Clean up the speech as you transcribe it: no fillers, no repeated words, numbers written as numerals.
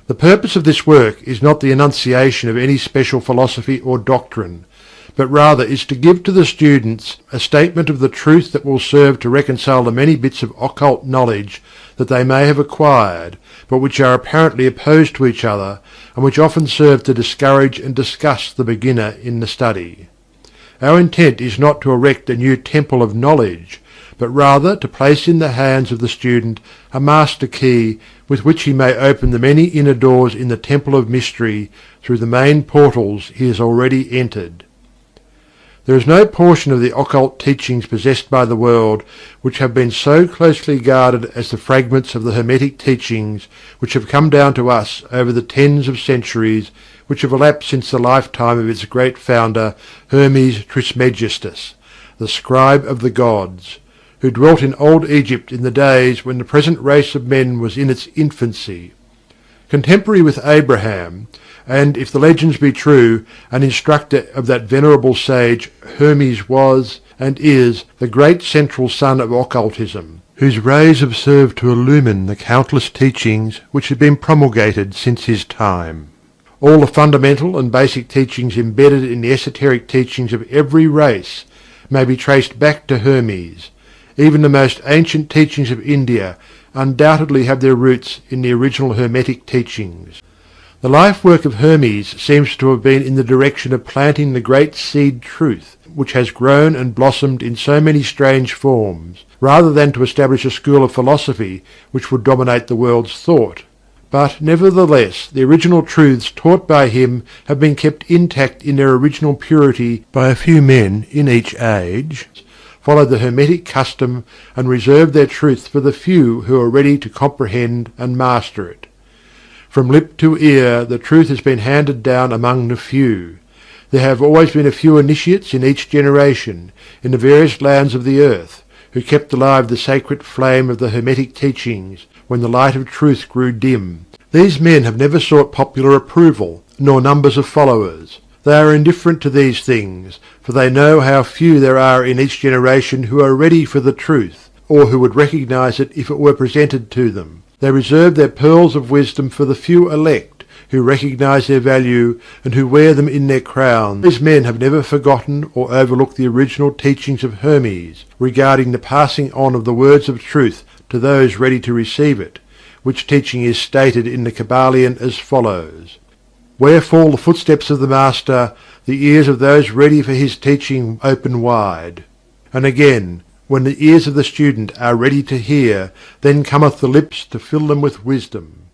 The purpose of this work is not the enunciation of any special philosophy or doctrine, but rather is to give to the students a statement of the truth that will serve to reconcile the many bits of occult knowledge that they may have acquired, but which are apparently opposed to each other, and which often serve to discourage and disgust the beginner in the study. Our intent is not to erect a new temple of knowledge, but rather to place in the hands of the student a master key with which he may open the many inner doors in the temple of mystery through the main portals he has already entered. There is no portion of the occult teachings possessed by the world which have been so closely guarded as the fragments of the Hermetic teachings which have come down to us over the tens of centuries which have elapsed since the lifetime of its great founder, Hermes Trismegistus, the scribe of the gods, who dwelt in old Egypt in the days when the present race of men was in its infancy. Contemporary with Abraham, and, if the legends be true, an instructor of that venerable sage, Hermes was, and is, the great central sun of occultism, whose rays have served to illumine the countless teachings which have been promulgated since his time. All the fundamental and basic teachings embedded in the esoteric teachings of every race may be traced back to Hermes. Even the most ancient teachings of India undoubtedly have their roots in the original Hermetic teachings. The life work of Hermes seems to have been in the direction of planting the great seed truth, which has grown and blossomed in so many strange forms, rather than to establish a school of philosophy which would dominate the world's thought. But, nevertheless, the original truths taught by him have been kept intact in their original purity by a few men in each age, followed the Hermetic custom, and reserved their truth for the few who are ready to comprehend and master it. From lip to ear the truth has been handed down among the few. There have always been a few initiates in each generation, in the various lands of the earth, who kept alive the sacred flame of the Hermetic teachings when the light of truth grew dim. These men have never sought popular approval, nor numbers of followers. They are indifferent to these things, for they know how few there are in each generation who are ready for the truth, or who would recognize it if it were presented to them. They reserve their pearls of wisdom for the few elect, who recognize their value, and who wear them in their crowns. These men have never forgotten or overlooked the original teachings of Hermes, regarding the passing on of the words of truth to those ready to receive it, which teaching is stated in the Kybalion as follows: "Where fall the footsteps of the Master, the ears of those ready for his teaching open wide." And again, "When the ears of the student are ready to hear, then cometh the lips to fill them with wisdom."